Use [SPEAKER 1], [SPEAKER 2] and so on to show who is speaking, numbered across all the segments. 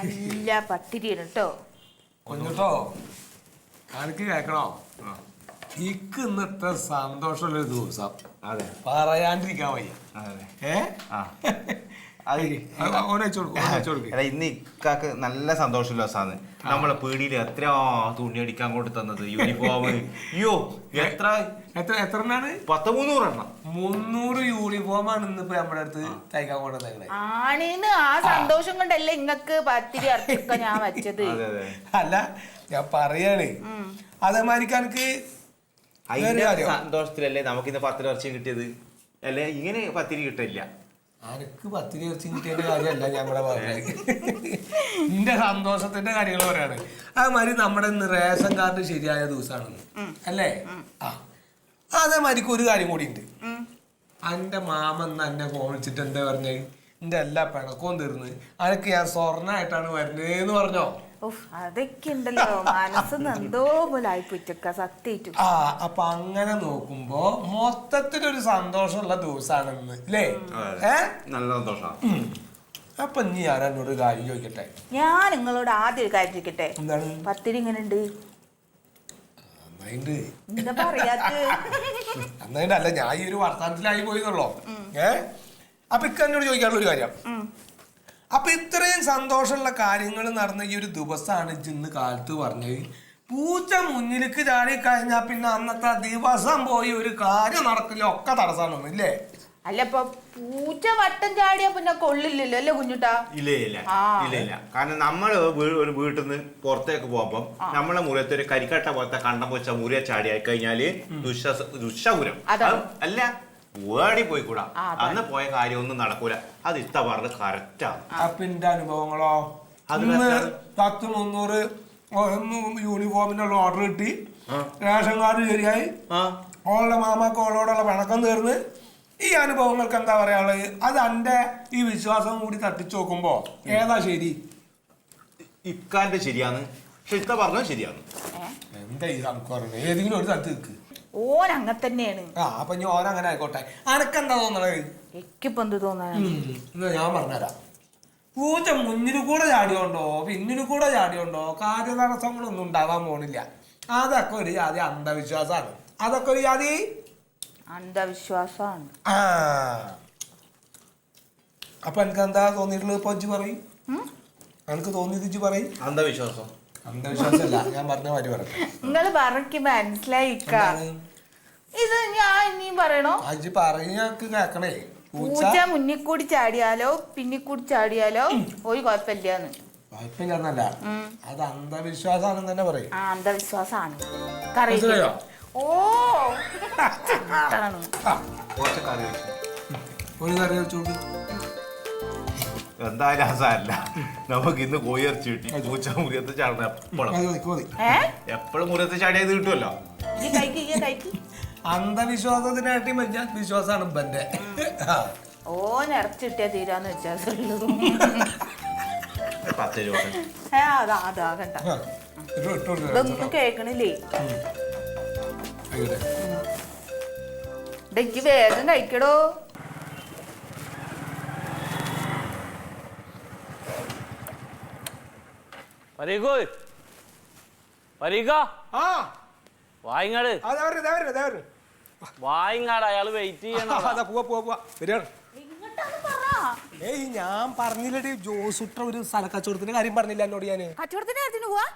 [SPEAKER 1] നല്ല പത്തിരിയാണ് കേട്ടോ.
[SPEAKER 2] കൊഞ്ഞിട്ടോ എനിക്ക് കേക്കണോ? ഇക്ക് ഇന്നത്തെ സന്തോഷമുള്ളൊരു ദിവസം. അതെ, പറയാണ്ടിരിക്കാൻ വയ്യ.
[SPEAKER 3] ഇന്ന് ഇക്കാക്ക് നല്ല സന്തോഷമുള്ള ദിവസമാണ്. നമ്മളെ പീടിയിൽ എത്ര തുണി അടിക്കാൻ കൊണ്ട് തന്നത്, യൂണിഫോം. അയ്യോ എത്ര 300
[SPEAKER 2] യൂണിഫോമാണ് ഇന്നിപ്പോ നമ്മുടെ അടുത്ത് തയ്ക്കാൻ കൊണ്ടുവന്നേ.
[SPEAKER 1] ആണീന്ന് ആ സന്തോഷം കൊണ്ടല്ലേ ഇങ്ങക്ക് പത്തിരി അർത്ഥിക്ക ഞാൻ വെച്ചത്.
[SPEAKER 2] അല്ല ഞാൻ പറയാണ്, അതേമാതിരിക്ക് എനിക്ക്
[SPEAKER 3] സന്തോഷത്തിലല്ലേ നമുക്കിന്ന് 10 വർഷം കിട്ടിയത്. അല്ലെ ഇങ്ങനെ പത്തിരി കിട്ടില്ല.
[SPEAKER 2] എനിക്ക് പത്തിരി ഇറച്ചി കിട്ടിയതിന്റെ കാര്യമല്ല ഞാൻ ഇവിടെ പറഞ്ഞത്, എന്റെ സന്തോഷത്തിന്റെ കാര്യങ്ങൾ പറയാണ്. അതേമാതിരി നമ്മുടെ ഇന്ന് റേഷൻ കാർഡ് ശരിയായ ദിവസമാണെന്ന് അല്ലേ? അതേമാതിരിക്ക് ഒരു കാര്യം കൂടി ഉണ്ട്. എന്റെ മാമന്ന് എന്നെ കോണിച്ചിട്ട് എന്താ പറഞ്ഞത്, എന്റെ എല്ലാ പിണക്കവും തീർന്ന് അനക്ക് ഞാൻ സ്വർണ്ണായിട്ടാണ് വരുന്നേന്ന് പറഞ്ഞോ.
[SPEAKER 1] അതൊക്കെ ഉണ്ടല്ലോ, മനസ്സ് എന്തോ പോലെ ആയിപ്പോയിട്ടൊക്കെ സത്യം.
[SPEAKER 2] അപ്പൊ അങ്ങനെ നോക്കുമ്പോ മൊത്തത്തിലൊരു സന്തോഷമുള്ള ദിവസമാണെന്ന് അല്ലേ?
[SPEAKER 3] നല്ല സന്തോഷം.
[SPEAKER 2] അപ്പൊ നീ ഞാൻ എന്നോട് കാര്യം ചോദിക്കട്ടെ.
[SPEAKER 1] ഞാൻ നിങ്ങളോട് ആദ്യം ഒരു കാര്യം ചോദിക്കട്ടെ.
[SPEAKER 2] എന്താണ്?
[SPEAKER 1] പത്തിരി ഇങ്ങനെ ഉണ്ട്? എന്താ പറയാത്ത?
[SPEAKER 2] അല്ല, ഞാൻ ഈ ഒരു വർത്തമാനത്തിലായി പോയിന്നുള്ളോ. അപ്പൊ ഇക്ക എന്നോട് ചോദിക്കാനുള്ള ഒരു കാര്യം, അപ്പൊ ഇത്രയും സന്തോഷമുള്ള കാര്യങ്ങൾ നടന്ന ഈ ഒരു ദിവസമാണ് ഇന്ന് കാലത്ത് പറഞ്ഞത്. പൂച്ച മുന്നിലേക്ക് ചാടി കഴിഞ്ഞാൽ പിന്നെ അന്നത്തെ ദിവസം പോയി ഒരു കാര്യം നടക്കില്ല, ഒക്കെ തടസ്സമാണ് ഇല്ലേ?
[SPEAKER 1] അല്ല, ഇപ്പൊ പൂച്ച വട്ടം ചാടിയാ പിന്നെ കൊള്ളില്ലല്ലോ അല്ലേ കുഞ്ഞുട്ടാ?
[SPEAKER 3] ഇല്ല. കാരണം നമ്മള് ഒരു വീട്ടിൽ നിന്ന് പുറത്തേക്ക് പോകുമ്പം നമ്മളെ മുറിയത്തെ ഒരു കരിക്കട്ട പോലത്തെ കണ്ടം വെച്ച മുറിയെ ചാടിയായി കഴിഞ്ഞാല് ദുഷപുരം അല്ല, വേടി പോയി കൂടാ. അന്ന് പോയ കാര്യമൊന്നും നടക്കൂല. അത് ഇത്ത പറഞ്ഞത് കറക്റ്റാണ്.
[SPEAKER 2] അപ്പൊ എന്റെ അനുഭവങ്ങളോ, 10-300 യൂണിഫോമിനുള്ള ഓർഡർ കിട്ടി, റേഷൻ കാർഡ് ശരിയായി, ഓളുടെ മാമാക്ക് ഓളോടുള്ള പിണക്കം തീർന്ന്. ഈ അനുഭവങ്ങൾക്ക് എന്താ പറയാനുള്ളത്? അത് എന്റെ ഈ വിശ്വാസം കൂടി തട്ടിച്ചു നോക്കുമ്പോ ഏതാ ശരി?
[SPEAKER 3] ഇക്കാന്റെ ശരിയാണ്, പക്ഷെ ഇത്ത പറഞ്ഞത് ശരിയാണ്.
[SPEAKER 2] എന്താ ഈ സംസ്കാരം? ഏതെങ്കിലും ഒരു സ്ഥലത്ത് നിൽക്ക്.
[SPEAKER 1] ഓൻ അങ്ങനെ തന്നെയാണ്.
[SPEAKER 2] അപ്പൊ ഞാൻ ഓരങ്ങനെ ആയിക്കോട്ടെ. അനക്കെന്താ തോന്നണത്?
[SPEAKER 1] എനിക്കിപ്പോ എന്ത് തോന്നാനാ?
[SPEAKER 2] ഞാൻ പറഞ്ഞുതരാം. പൂച്ച മുന്നിൽ കൂടെ ചാടിയോണ്ടോ പിന്നിൽ കൂടെ ചാടിയോണ്ടോ കാര്യതടസ്സങ്ങളൊന്നും ഉണ്ടാവാൻ പോണില്ല. അതൊക്കെ ഒരു ജാതി അന്ധവിശ്വാസമാണ്. അതൊക്കെ ഒരു ജാതി
[SPEAKER 1] അന്ധവിശ്വാസമാണ്.
[SPEAKER 2] അപ്പൊ എനിക്ക് എന്താ തോന്നിയിട്ടുള്ളത്? ഇപ്പൊ ഇജ്ജ് പറയും, എനിക്ക് തോന്നിയത് ഇജ്ജ് പറയും. അന്ധവിശ്വാസമല്ല, ഞാൻ പറഞ്ഞ മാതിരി പറഞ്ഞു.
[SPEAKER 1] നിങ്ങള് പറഞ്ഞ് മനസ്സിലായിക്ക. ഇത് ഞാൻ ഇനിയും പറയണോ?
[SPEAKER 2] അജ്ജ് പറഞ്ഞക്ക് കേക്കണേ.
[SPEAKER 1] പൂച്ച മുന്നിൽ കൂടി ചാടിയാലോ പിന്നിൽ കൂടി ചാടിയാലോ ഒരു കുഴപ്പമില്ലാന്ന്.
[SPEAKER 2] കുഴപ്പമില്ലെന്നല്ല, അത് അന്ധവിശ്വാസമാണെന്ന് തന്നെ പറയും.
[SPEAKER 1] അന്ധവിശ്വാസമാണ്. ഓ
[SPEAKER 2] ഒരു കറി വെച്ചോണ്ട്
[SPEAKER 3] എന്തായാലും അസാരല്ല. നമുക്ക് ഇന്ന് കോയിറച്ചി കിട്ടി. പൂച്ച മുറിയത്ത് ചാടണം എപ്പോഴും മുറിയത്ത് ചാടിയത് കിട്ടുമല്ലോ.
[SPEAKER 2] അന്ധവിശ്വാസത്തിനായിട്ട് വലിയ വിശ്വാസമാണ് ഇപ്പന്റെ.
[SPEAKER 1] ഓ നിറച്ച് കിട്ടിയാ തീരാന്ന് വെച്ചാ
[SPEAKER 3] 10 രൂപ.
[SPEAKER 1] ഇതൊന്നും കേക്കണില്ലേ? എനിക്ക് വേഗം കഴിക്കടോ.
[SPEAKER 4] വായിങ്ങാട് അയാള് വെയിറ്റ് ചെയ്യണം.
[SPEAKER 2] ഞാൻ പറഞ്ഞില്ലടി, ജോസുട്ട ഒരു സ്ഥലക്കച്ചവടത്തിന്റെ കാര്യം പറഞ്ഞില്ല എന്നോട്. ഞാൻ
[SPEAKER 1] കച്ചവടത്തിന്റെ കാര്യത്തിന് പോവാ.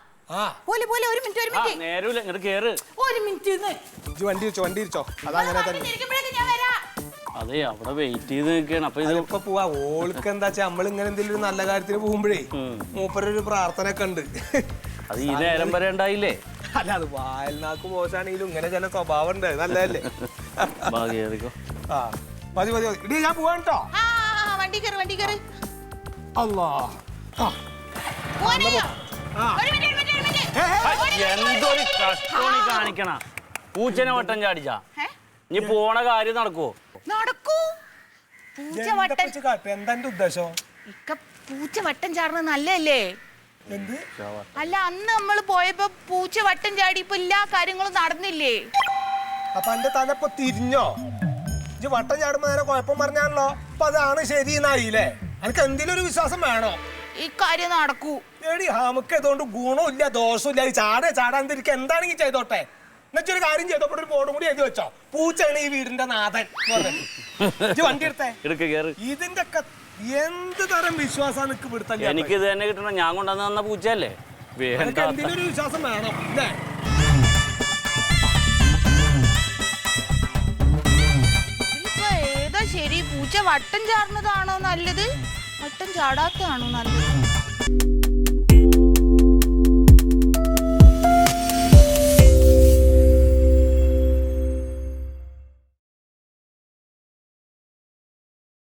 [SPEAKER 1] ഒരു മിനിറ്റ്
[SPEAKER 4] നേരൂല, ഇങ്ങോട്ട് കേറ്.
[SPEAKER 1] ഒരു മിനിറ്റ്
[SPEAKER 2] വണ്ടി ഇരിച്ചോ. അതങ്ങനെ തന്നെ.
[SPEAKER 4] അതെ, അവിടെ വെയിറ്റ് ചെയ്ത് നിൽക്കണം. അപ്പൊ
[SPEAKER 2] ഇതിപ്പോ പോവാ. ഓൾക്ക് എന്താ വെച്ചാ നമ്മൾ ഇങ്ങനെ എന്തെങ്കിലും നല്ല കാര്യത്തിന് പോകുമ്പോഴേ മൂപ്പരൊരു പ്രാർത്ഥന ഒക്കെ ഉണ്ട്.
[SPEAKER 4] അത് ഈ നേരം വരെ ഉണ്ടായില്ലേ?
[SPEAKER 2] അല്ല, അത് വായൽനാക്ക് മോശാണെങ്കിലും ഇങ്ങനെ ചില സ്വഭാവം ഉണ്ട്. നല്ലതല്ലേ? മതി ഇടി, ഞാൻ പോവാൻ കേട്ടോ.
[SPEAKER 1] വണ്ടി കയറി.
[SPEAKER 4] എന്തൊരു കഷ്ടോണി കാണിക്കണ. പൂച്ചനെ വട്ടം ചാടിച്ചാ നീ പോണ കാര്യം നടക്കൂ?
[SPEAKER 2] എന്താ ഉദ്ദേശം?
[SPEAKER 1] പൂച്ച വട്ടം ചാടുന്നത് നല്ലല്ലേ? അല്ല, അന്ന് നമ്മള് പോയപ്പോ പൂച്ച വട്ടം ചാടി, ഇപ്പൊ എല്ലാ കാര്യങ്ങളും നടന്നില്ലേ?
[SPEAKER 2] അപ്പൊ എന്റെ തലപ്പൊ തിരിഞ്ഞോ? ഇജ്ജ് വട്ടം ചാടുമ്പോ നേരെ കുഴപ്പം പറഞ്ഞാണല്ലോ. അപ്പൊ അതാണ് ശരി എന്നായില്ലേ? എനിക്ക് എന്തെങ്കിലും ഒരു വിശ്വാസം വേണോ?
[SPEAKER 1] ഈ കാര്യം നടക്കൂ.
[SPEAKER 2] എടി നമുക്ക് അതുകൊണ്ട് ഗുണമില്ല ദോഷമില്ല. ചാടാതിരിക്കുക എന്താണെങ്കിൽ ചെയ്തോട്ടെ. എന്നുവെച്ചൊരു കാര്യം ചെയ്തപ്പോൾ ഒരു ബോർഡും കൂടി എഴുതി വെച്ചോ, പൂച്ചയാണ് ഈ വീടിന്റെ നാഥൻ വണ്ടി എടുത്തേ. ഇതിന്റെ ഒക്കെ എന്ത് തരം വിശ്വാസം പിടുത്തം?
[SPEAKER 4] എനിക്ക് ഇത് തന്നെ കിട്ടണം. ഞാൻ കൊണ്ടുവന്ന് തന്ന പൂച്ചയല്ലേ.
[SPEAKER 2] എന്തിനൊരു വിശ്വാസം വേണം അല്ലേ?
[SPEAKER 1] ഇതിപ്പോ ഏതാ ശരി? പൂച്ച വട്ടം ചാടുന്നതാണോ നല്ലത്, വട്ടം ചാടാത്തതാണോ നല്ലത്?